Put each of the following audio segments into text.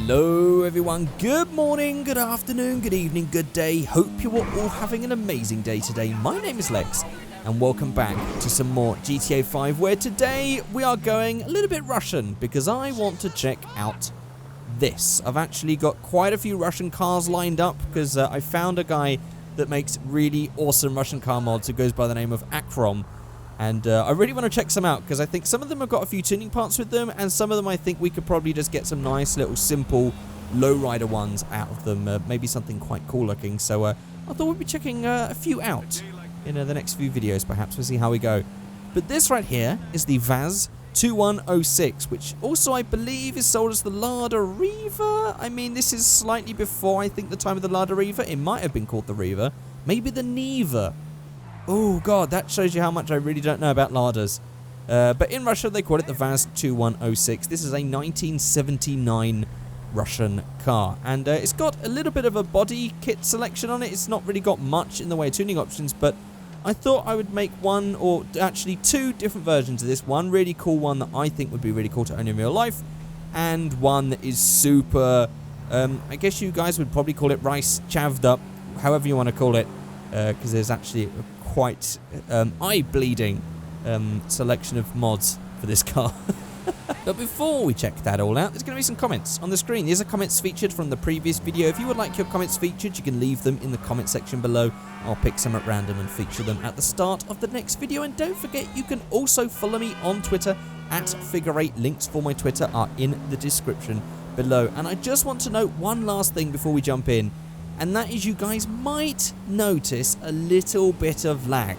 Hello everyone, good morning, good afternoon, good evening, good day. Hope you are all having an amazing day today. My name is Lex and welcome back to some more GTA 5, where today we are going a little bit Russian because I want to check out this. I've actually got quite a few Russian cars lined up because I found a guy that makes really awesome Russian car mods who goes by the name of Akrom. And I really want to check some out because I think some of them have got a few tuning parts with them, and some of them I think we could probably just get some nice little simple lowrider ones out of them. Maybe something quite cool looking. So I thought we'd be checking a few out in the next few videos perhaps. We'll see how we go. But this right here is the Vaz 2106, which also I believe is sold as the Lada Riva. I mean, this is slightly before I think the time of the Lada Riva. It might have been called the Riva. Maybe the Niva. Oh god, that shows you how much I really don't know about Ladas. But in Russia they call it the Vaz 2106. This is a 1979 Russian car. And it's got a little bit of a body kit selection on it. It's not really got much in the way of tuning options, but I thought I would make one, or actually two different versions of this. One really cool one that I think would be really cool to own in real life, and one that is super, I guess you guys would probably call it rice chaved up, however you want to call it, because there's actually a quite eye-bleeding selection of mods for this car. But before we check that all out, there's going to be some comments on the screen. These are comments featured from the previous video. If you would like your comments featured, you can leave them in the comment section below. I'll pick some at random and feature them at the start of the next video. And don't forget, you can also follow me on Twitter at Figureight. Links for my Twitter are in the description below. And I just want to note one last thing before we jump in, and that is you guys might notice a little bit of lag.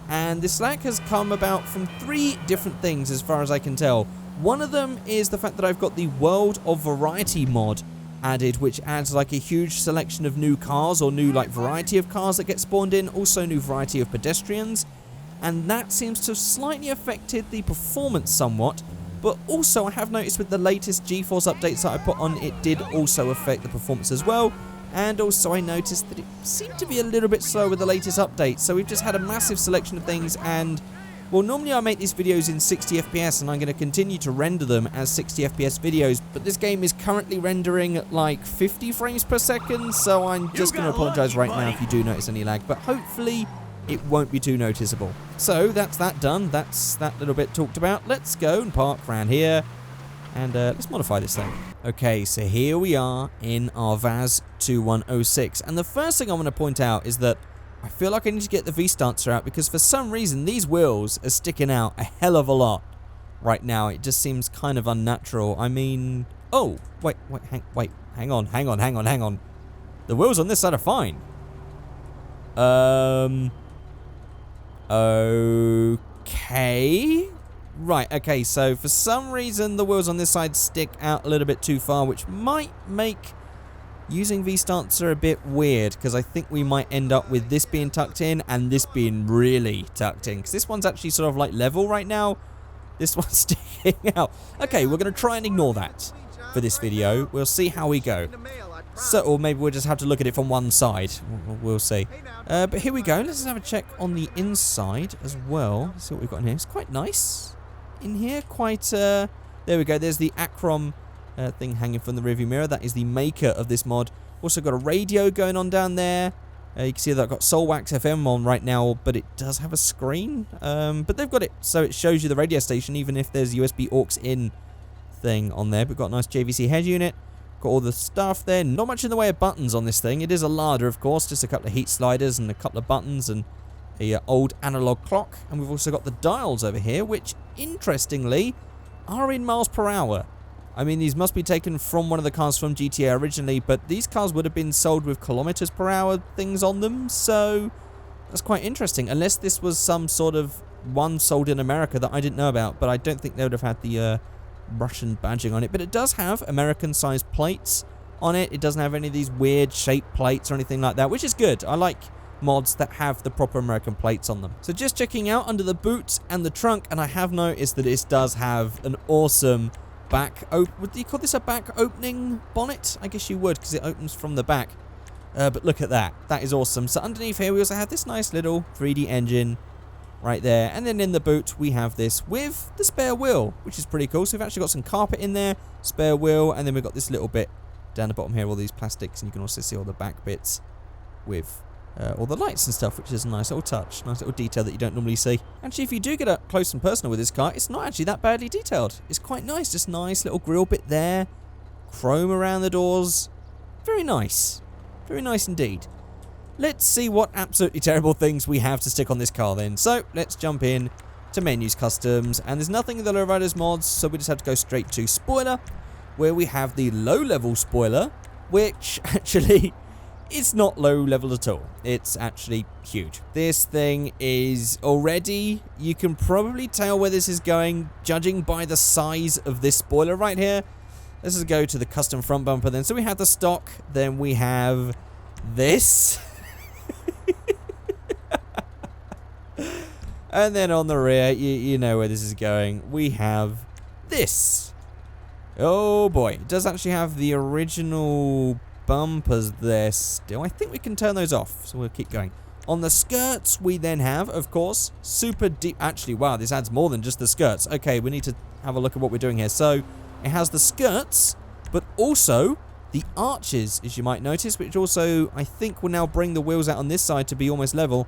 And this lag has come about from three different things as far as I can tell. One of them is the fact that I've got the World of Variety mod added, which adds like a huge selection of new cars, or new like variety of cars that get spawned in, also new variety of pedestrians, and that seems to have slightly affected the performance somewhat. But also I have noticed with the latest GeForce updates that I put on, it did also affect the performance as well. And also I noticed that it seemed to be a little bit slow with the latest update. So we've just had a massive selection of things, and well, normally I make these videos in 60 FPS and I'm going to continue to render them as 60 FPS videos, but this game is currently rendering at like 50 frames per second, so I'm just going to apologize right now if you do notice any lag, but hopefully it won't be too noticeable. So that's that done. That's that little bit talked about. Let's go and park around here. And let's modify this thing. Okay, so here we are in our Vaz 2106. And the first thing I want to point out is that I feel like I need to get the V-stancer out, because for some reason these wheels are sticking out a hell of a lot right now. It just seems kind of unnatural. I mean... Oh, hang on. The wheels on this side are fine. Okay... Right, okay, so for some reason the wheels on this side stick out a little bit too far, which might make using V-stancer a bit weird, because I think we might end up with this being tucked in and this being really tucked in, because this one's actually sort of like level right now. This one's sticking out. Okay, we're going to try and ignore that for this video. We'll see how we go. So, or maybe we'll just have to look at it from one side. We'll see. But here we go. Let's just have a check on the inside as well. Let's see what we've got in here. It's quite nice in here, quite there we go. There's the Akrom thing hanging from the rearview mirror. That is the maker of this mod. Also got a radio going on down there. You can see that I've got Solwax FM on right now, but it does have a screen. But they've got it so it shows you the radio station even if there's USB aux in thing on there. But got a nice JVC head unit. Got all the stuff there. Not much in the way of buttons on this thing. It is a Lada, of course, just a couple of heat sliders and a couple of buttons and a old analog clock. And we've also got the dials over here, which interestingly are in miles per hour. I mean, these must be taken from one of the cars from GTA originally, but these cars would have been sold with kilometers per hour things on them, so that's quite interesting. Unless this was some sort of one sold in America that I didn't know about, but I don't think they would have had the Russian badging on it. But it does have American-sized plates on it. It doesn't have any of these weird shaped plates or anything like that, which is good. I like mods that have the proper American plates on them. So just checking out under the boot and the trunk, and I have noticed that this does have an awesome back... would you call this a back opening bonnet? I guess you would, because it opens from the back. But look at that. That is awesome. So underneath here we also have this nice little 3D engine. right there. And then in the boot, we have this with the spare wheel, which is pretty cool. So we've actually got some carpet in there, spare wheel, and then we've got this little bit down the bottom here, all these plastics, and you can also see all the back bits with all the lights and stuff, which is a nice little touch, nice little detail that you don't normally see. Actually, if you do get up close and personal with this car, it's not actually that badly detailed. It's quite nice, just nice little grille bit there, chrome around the doors. Very nice indeed. Let's see what absolutely terrible things we have to stick on this car then. So let's jump in to menus, customs, and there's nothing in the lowriders mods, so we just have to go straight to spoiler, where we have the low level spoiler, which actually it's not low level at all. It's actually huge. This thing is already, you can probably tell where this is going, judging by the size of this spoiler right here. Let's just go to the custom front bumper then. So we have the stock, then we have this. And then on the rear, you know where this is going. We have this. Oh boy, it does actually have the original bumpers there still. I think we can turn those off, so we'll keep going. On the skirts, we then have, of course, super deep. Actually, wow, this adds more than just the skirts. Okay, we need to have a look at what we're doing here. So it has the skirts, but also the arches, as you might notice, which also, I think, will now bring the wheels out on this side to be almost level.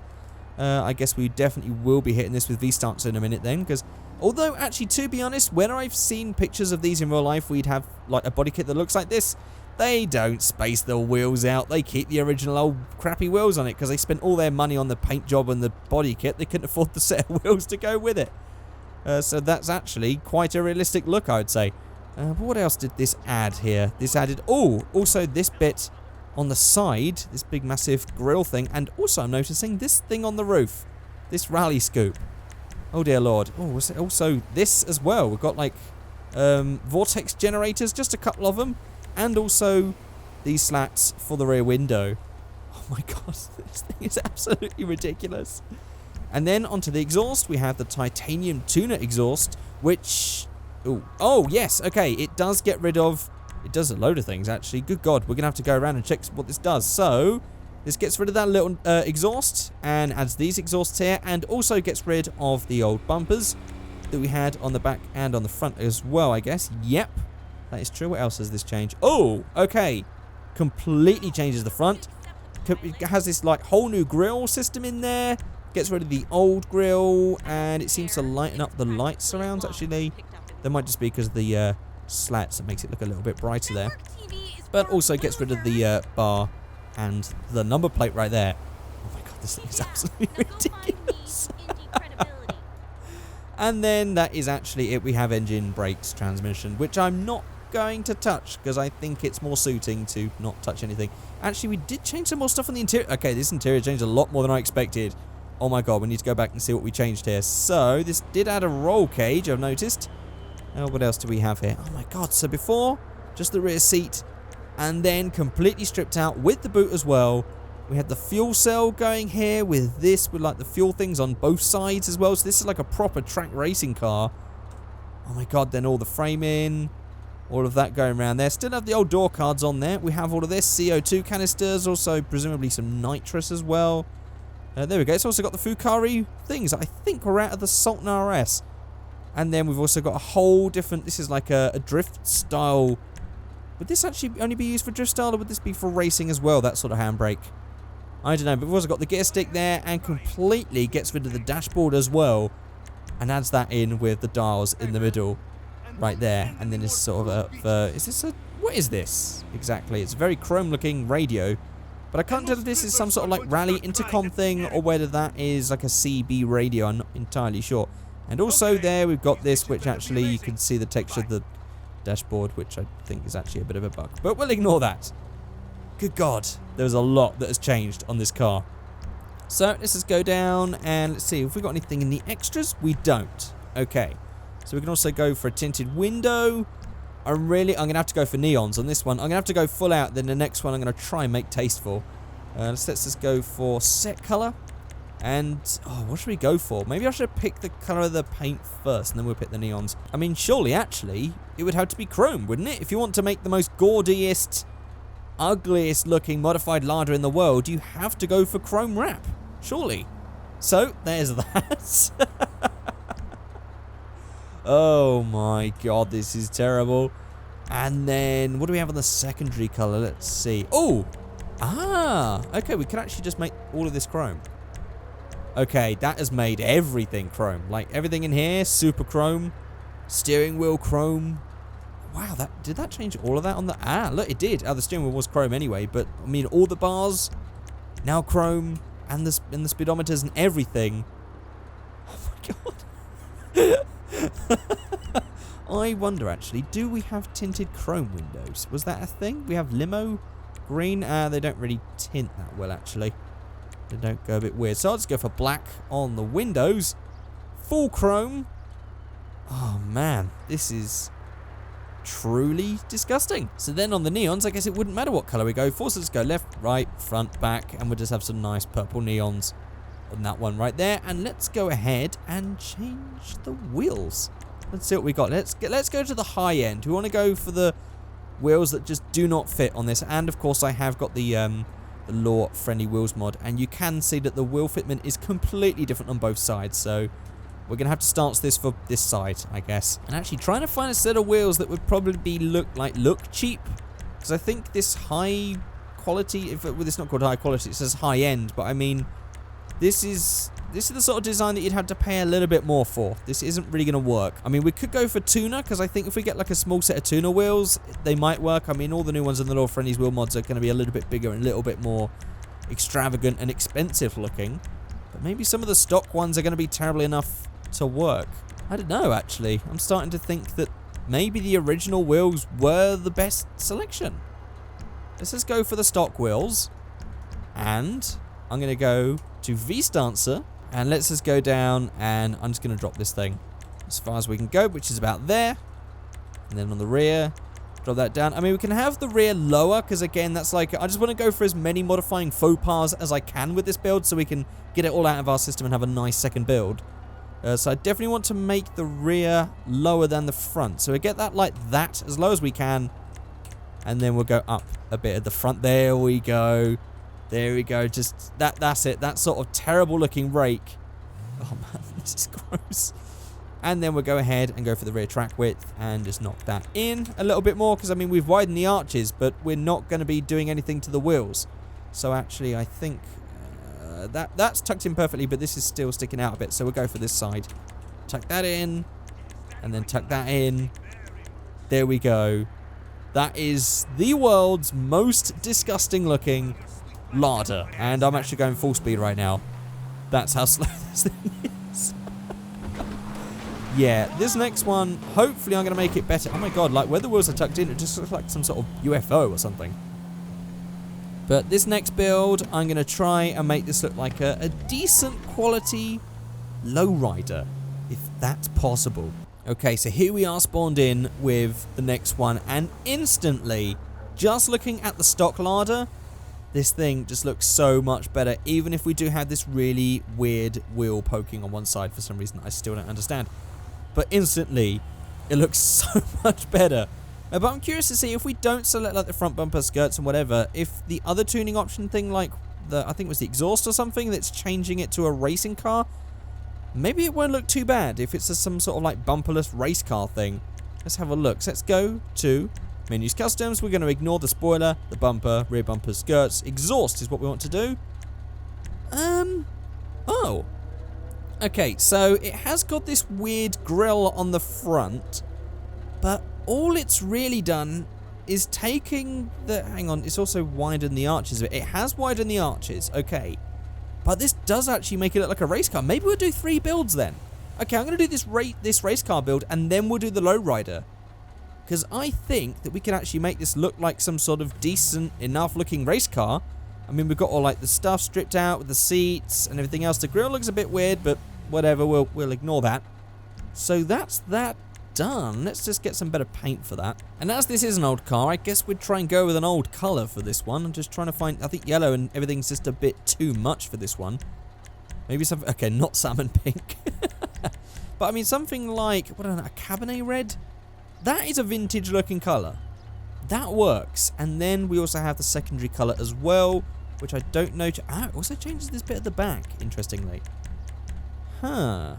I guess we definitely will be hitting this with V-starts in a minute then, because although, actually, to be honest, when I've seen pictures of these in real life, we'd have like a body kit that looks like this. They don't space the wheels out. They keep the original old crappy wheels on it because they spent all their money on the paint job and the body kit. They couldn't afford the set of wheels to go with it. So that's actually quite a realistic look, I would say. But what else did this add here? This added, also this bit on the side, this big massive grille thing, and also I'm noticing this thing on the roof, this rally scoop. Oh dear lord. Oh, also this as well. We've got like vortex generators, just a couple of them, and also these slats for the rear window. Oh my god, this thing is absolutely ridiculous. And then onto the exhaust, we have the titanium tuner exhaust, which, oh yes, okay, it does get rid of, it does a load of things actually. Good god, we're gonna have to go around and check what this does. So this gets rid of that little exhaust and adds these exhausts here, and also gets rid of the old bumpers that we had on the back and on the front as well, I guess. Yep, that is true. What else does this change? Oh, okay, completely changes the front. It has this like whole new grille system in there. Gets rid of the old grille, and it seems to lighten up the light surrounds. Actually, that might just be because of the slats that makes it look a little bit brighter there. But also gets rid of the bar and the number plate right there. Oh my god, this thing is absolutely ridiculous. And then that is actually it. We have engine, brakes, transmission, which I'm not going to touch because I think it's more suiting to not touch anything. Actually, we did change some more stuff on the interior. Okay, this interior changed a lot more than I expected. Oh my god, we need to go back and see what we changed here. So, this did add a roll cage, I've noticed. What else do we have here? Oh my god, so before, just the rear seat, and then completely stripped out with the boot as well. We had the fuel cell going here with this, with like the fuel things on both sides as well. So this is like a proper track racing car. Oh my god, then all the framing, all of that going around there. Still have the old door cards on there. We have all of this, CO2 canisters, also presumably some nitrous as well. There we go. It's also got the Fukari things. I think we're out of the Sultan RS. And then we've also got a whole different, this is like a drift style. Would this actually only be used for drift style, or would this be for racing as well, that sort of handbrake? I don't know, but we've also got the gear stick there, and completely gets rid of the dashboard as well, and adds that in with the dials in the middle, right there. And then it's sort of is this a, what is this exactly? It's a very chrome looking radio, but I can't tell if this is some sort of like rally intercom thing, or whether that is like a CB radio. I'm not entirely sure. And also there we've got this, which actually you can see the texture of the dashboard, which I think is actually a bit of a bug, but we'll ignore that. Good god, there's a lot that has changed on this car. So let's just go down and let's see if we've got anything in the extras. We don't. Okay, so we can also go for a tinted window. I'm going to have to go for neons on this one. I'm going to have to go full out, then the next one I'm going to try and make tasteful. Let's just go for set color. And, what should we go for? Maybe I should pick the colour of the paint first, and then we'll pick the neons. I mean, surely, actually, it would have to be chrome, wouldn't it? If you want to make the most gaudiest, ugliest looking modified Lada in the world, you have to go for chrome wrap. Surely. So, there's that. Oh my god, this is terrible. And then, what do we have on the secondary colour? Let's see. Oh! Ah! Okay, we can actually just make all of this chrome. Okay, that has made everything chrome. Like, everything in here, super chrome. Steering wheel chrome. Wow, did that change all of that on the... Ah, look, it did. Oh, the steering wheel was chrome anyway, but, I mean, all the bars, now chrome, and the speedometers and everything. Oh my god. I wonder, actually, do we have tinted chrome windows? Was that a thing? We have limo green. They don't really tint that well, actually. They don't go a bit weird. So I'll just go for black on the windows. Full chrome. Oh, man. This is truly disgusting. So then on the neons, I guess it wouldn't matter what colour we go for. So let's go left, right, front, back, and we'll just have some nice purple neons on that one right there. And let's go ahead and change the wheels. Let's see what we got. Let's go to the high end. We want to go for the wheels that just do not fit on this. And of course, I have got the Law Friendly Wheels mod, and you can see that the wheel fitment is completely different on both sides. So we're gonna have to stance this for this side, I guess. And actually, trying to find a set of wheels that would probably look cheap, because I think this high quality, well, it's not called high quality, it says high end, but I mean, this is the sort of design that you'd have to pay a little bit more for. This isn't really going to work. I mean, we could go for tuner, because I think if we get like a small set of tuner wheels, they might work. I mean, all the new ones in the Law Friendly's wheel mods are going to be a little bit bigger and a little bit more extravagant and expensive looking. But maybe some of the stock ones are going to be terrible enough to work. I don't know, actually. I'm starting to think that maybe the original wheels were the best selection. Let's just go for the stock wheels. And I'm going to go to V-Stancer. And let's just go down, and I'm just going to drop this thing as far as we can go, which is about there. And then on the rear, drop that down. I mean, we can have the rear lower, because again, that's like, I just want to go for as many modifying faux pas as I can with this build, so we can get it all out of our system and have a nice second build. So I definitely want to make the rear lower than the front. So we get that like that, as low as we can. And then we'll go up a bit at the front. There we go. There we go. Just that's it. That sort of terrible looking rake. Oh man, this is gross. And then we'll go ahead and go for the rear track width and just knock that in a little bit more, because I mean, we've widened the arches, but we're not going to be doing anything to the wheels. So actually, I think that's tucked in perfectly, but this is still sticking out a bit. So we'll go for this side. Tuck that in, and then tuck that in. There we go. That is the world's most disgusting looking Lada, and I'm actually going full speed right now. That's how slow this thing is. Yeah, this next one, hopefully I'm going to make it better. Oh my god, like where the wheels are tucked in, it just looks like some sort of UFO or something. But this next build, I'm going to try and make this look like a decent quality lowrider, if that's possible. Okay, so here we are spawned in with the next one, and instantly, just looking at the stock Lada, this thing just looks so much better, even if we do have this really weird wheel poking on one side for some reason I still don't understand. But instantly, it looks so much better. But I'm curious to see if we don't select like the front bumper, skirts and whatever, if the other tuning option thing, like I think it was the exhaust or something, that's changing it to a racing car, maybe it won't look too bad if it's some sort of like bumperless race car thing. Let's have a look. So let's go to Menus Customs. We're going to ignore the spoiler, the bumper, rear bumper, skirts. Exhaust is what we want to do. Oh. Okay, so it has got this weird grille on the front, but all it's really done is taking the... Hang on, it's also widened the arches a bit. It has widened the arches, okay. But this does actually make it look like a race car. Maybe we'll do 3 builds then. Okay, I'm going to do this race car build, and then we'll do the lowrider. Because I think that we can actually make this look like some sort of decent enough looking race car. I mean, we've got all like the stuff stripped out with the seats and everything else. The grille looks a bit weird, but whatever, we'll ignore that. So that's that done. Let's just get some better paint for that. And as this is an old car, I guess we'd try and go with an old colour for this one. I'm just trying to find, I think yellow and everything's just a bit too much for this one. Maybe something, okay, not salmon pink. But I mean something like, what, a Cabernet red? That is a vintage looking colour. That works. And then we also have the secondary colour as well, which I don't know. Ah, it also changes this bit at the back, interestingly. Huh.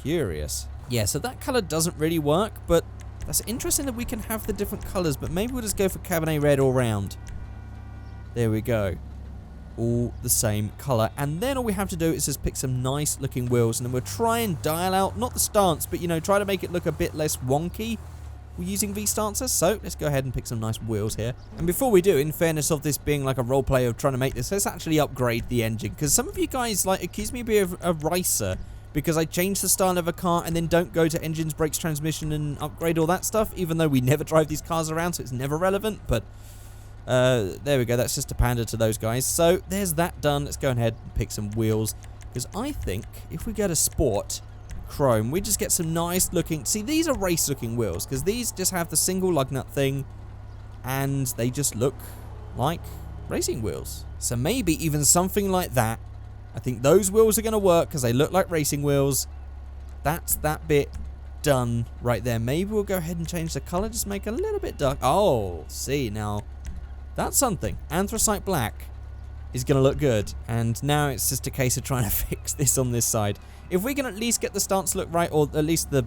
Curious. Yeah, so that color doesn't really work, but that's interesting that we can have the different colors, but maybe we'll just go for Cabernet Red all round. There we go. All the same color. And then all we have to do is just pick some nice looking wheels, and then we'll try and dial out, not the stance, but, you know, try to make it look a bit less wonky. We're using V-stances, so let's go ahead and pick some nice wheels here. And before we do, in fairness of this being like a roleplay of trying to make this, let's actually upgrade the engine, because some of you guys like accuse me of being a racer because I change the style of a car and then don't go to engines, brakes, transmission and upgrade all that stuff, even though we never drive these cars around, so it's never relevant. But there we go, that's just a pander to those guys. So there's that done. Let's go ahead and pick some wheels, because I think if we go to Sport Chrome, we just get some nice looking, see, these are race looking wheels, because these just have the single lug nut thing and they just look like racing wheels. So maybe even something like that. I think those wheels are going to work because they look like racing wheels. That's that bit done right there. Maybe we'll go ahead and change the color, just make it a little bit dark. Oh, see, now that's something. Anthracite black is going to look good, and now it's just a case of trying to fix this on this side. If we can at least get the stance look right, or at least the...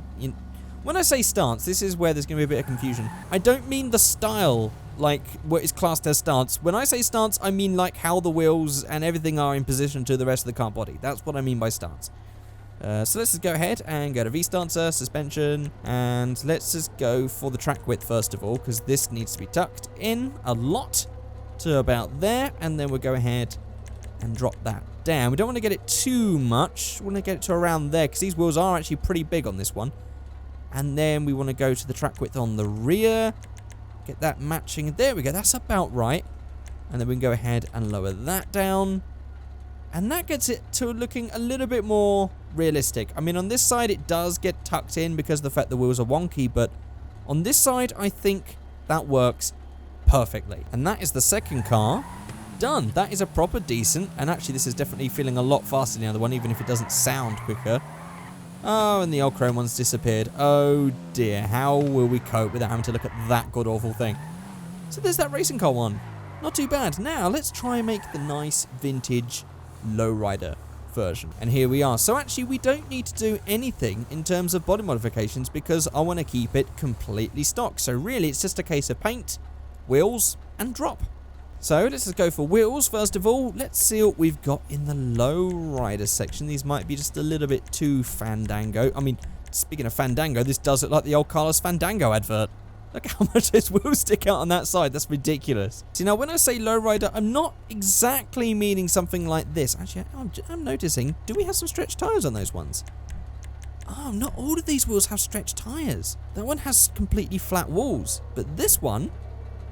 when I say stance, this is where there's going to be a bit of confusion. I don't mean the style, like what is classed as stance. When I say stance, I mean like how the wheels and everything are in position to the rest of the car body. That's what I mean by stance. So let's just go ahead and go to V-stancer, suspension, and let's just go for the track width first of all, because this needs to be tucked in a lot to about there, and then we'll go ahead and drop that down. We don't want to get it too much. We want to get it to around there, because these wheels are actually pretty big on this one. And then we want to go to the track width on the rear, get that matching. There we go, that's about right. And then we can go ahead and lower that down, and that gets it to looking a little bit more realistic. I mean, on this side it does get tucked in because of the fact the wheels are wonky, but on this side I think that works perfectly. And that is the second car done. That is a proper decent, and actually this is definitely feeling a lot faster than the other one, even if it doesn't sound quicker. Oh, and the old chrome one's disappeared. Oh dear, how will we cope without having to look at that god-awful thing? So there's that racing car one. Not too bad. Now let's try and make the nice vintage lowrider version. And here we are. So actually we don't need to do anything in terms of body modifications, because I want to keep it completely stock. So really it's just a case of paint, wheels and drop. So let's just go for wheels first of all. Let's see what we've got in the lowrider section. These might be just a little bit too Fandango. I mean, speaking of Fandango, this does look like the old Carlos Fandango advert. Look how much those wheels stick out on that side. That's ridiculous. See, now when I say lowrider, I'm not exactly meaning something like this. Actually, I'm noticing, do we have some stretched tires on those ones? Oh, not all of these wheels have stretched tires. That one has completely flat walls, but this one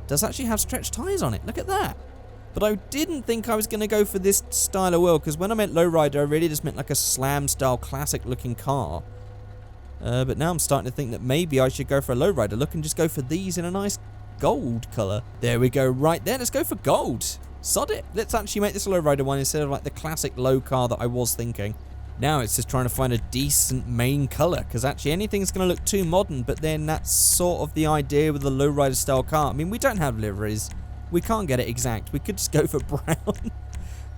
does actually have stretched tires on it. Look at that. But I didn't think I was going to go for this style of wheel, because when I meant lowrider, I really just meant like a slam style classic looking car. But now I'm starting to think that maybe I should go for a lowrider look and just go for these in a nice gold colour. There we go, right there. Let's go for gold. Sod it. Let's actually make this a lowrider one instead of like the classic low car that I was thinking. Now it's just trying to find a decent main colour, because actually anything's going to look too modern, but then that's sort of the idea with the lowrider style car. I mean, we don't have liveries. We can't get it exact. We could just go for brown.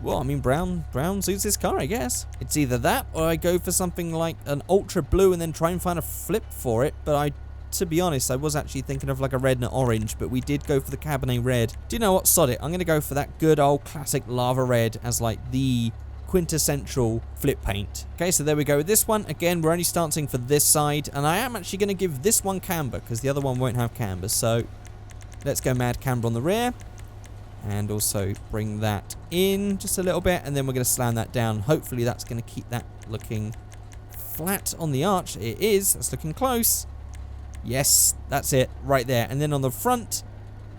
Well, I mean, brown suits this car, I guess. It's either that, or I go for something like an ultra blue and then try and find a flip for it. But to be honest, I was actually thinking of like a red and an orange, but we did go for the Cabernet Red. Do you know what? Sod it. I'm going to go for that good old classic lava red as like the quintessential flip paint. Okay, so there we go with this one. Again, we're only starting for this side, and I am actually going to give this one camber, because the other one won't have camber. So let's go mad camber on the rear. And also bring that in just a little bit, and then we're going to slam that down. Hopefully that's going to keep that looking flat on the arch. It is. That's looking close. Yes, that's it right there. And then on the front,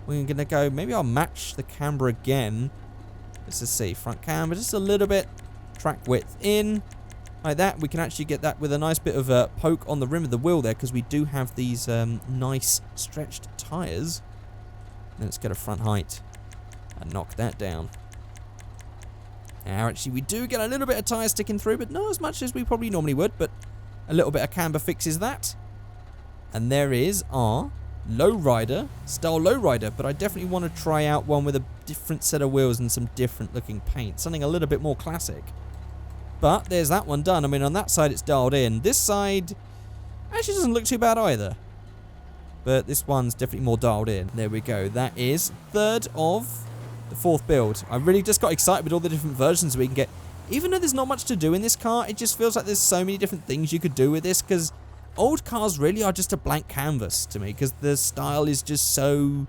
we're going to go, maybe I'll match the camber again. Let's just see, front camber, just a little bit. Track width in. Like that. We can actually get that with a nice bit of a poke on the rim of the wheel there, because we do have these nice stretched tyres. Let's get a front height and knock that down. Now, actually, we do get a little bit of tyre sticking through, but not as much as we probably normally would, but a little bit of camber fixes that. And there is our lowrider, style lowrider, but I definitely want to try out one with a different set of wheels and some different looking paint, something a little bit more classic. But there's that one done. I mean, on that side it's dialed in. This side actually doesn't look too bad either. But this one's definitely more dialed in. There we go. That is third of the fourth build. I really just got excited with all the different versions we can get. Even though there's not much to do in this car, it just feels like there's so many different things you could do with this, because old cars really are just a blank canvas to me, because the style is just so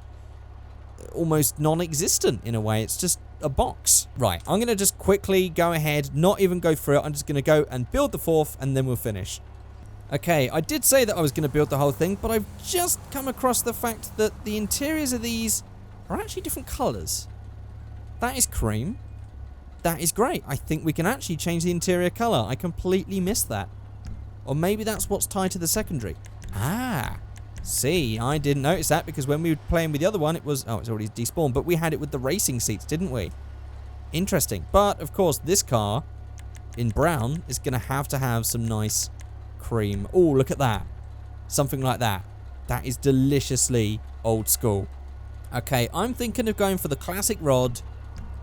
almost non-existent in a way. It's just a box. Right, I'm going to just quickly go ahead, not even go through it. I'm just going to go and build the fourth, and then we'll finish. Okay, I did say that I was going to build the whole thing, but I've just come across the fact that the interiors of these are actually different colours. That is cream. That is great. I think we can actually change the interior colour. I completely missed that. Or maybe that's what's tied to the secondary. Ah, see, I didn't notice that, because when we were playing with the other one, it was... Oh, it's already despawned, but we had it with the racing seats, didn't we? Interesting. But, of course, this car in brown is going to have some nice cream. Oh, look at that. Something like that. That is deliciously old school. Okay, I'm thinking of going for the classic rod.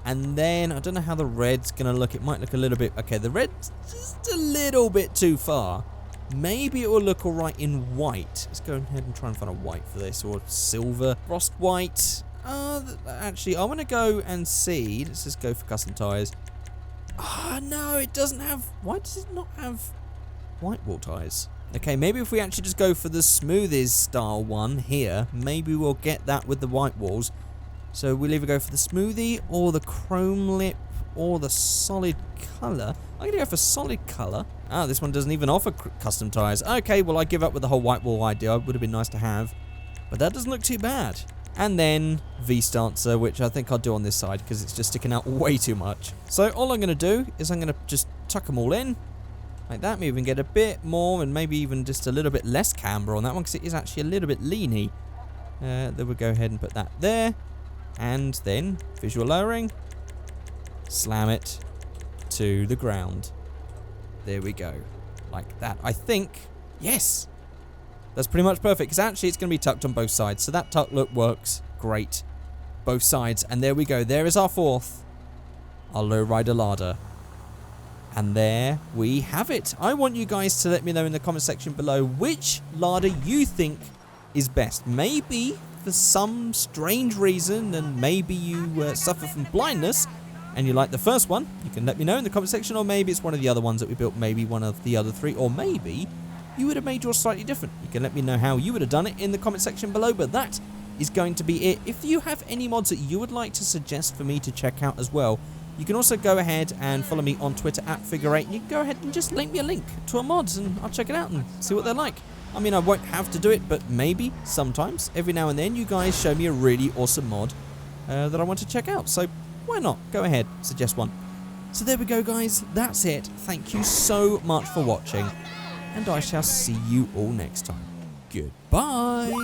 And then, I don't know how the red's going to look. It might look a little bit... Okay, the red's just a little bit too far. Maybe it will look alright in white. Let's go ahead and try and find a white for this. Or silver. Frost white. Actually, I want to go and see. Let's just go for custom tyres. Ah, no, it doesn't have... Why does it not have white wall tyres? Okay, maybe if we actually just go for the smoothest style one here, maybe we'll get that with the white walls. So we'll either go for the smoothie or the chrome lip or the solid colour. I'm going to go for solid colour. Ah, this one doesn't even offer custom tyres. Okay, well, I give up with the whole white wall idea. It would have been nice to have. But that doesn't look too bad. And then V-Stancer, which I think I'll do on this side because it's just sticking out way too much. So all I'm going to do is I'm going to just tuck them all in. Like that, maybe even get a bit more and maybe even just a little bit less camber on that one, because it is actually a little bit leany. Then we'll go ahead and put that there. And then, visual lowering, slam it to the ground. There we go. Like that. I think, yes, that's pretty much perfect, because actually it's going to be tucked on both sides. So that tuck look works great. Both sides. And there we go. There is our fourth. Our lowrider Lada. And there we have it. I want you guys to let me know in the comment section below which Lada you think is best. Maybe for some strange reason, and maybe you suffer from blindness and you like the first one, you can let me know in the comment section. Or maybe it's one of the other ones that we built, maybe one of the other three, or maybe you would have made yours slightly different. You can let me know how you would have done it in the comment section below. But that is going to be it. If you have any mods that you would like to suggest for me to check out as well, you can also go ahead and follow me on Twitter at Figureight. You can go ahead and just link me a link to a mod and I'll check it out and see what they're like. I mean, I won't have to do it, but maybe sometimes, every now and then, you guys show me a really awesome mod that I want to check out. So why not? Go ahead, suggest one. So there we go, guys. That's it. Thank you so much for watching, and I shall see you all next time. Goodbye.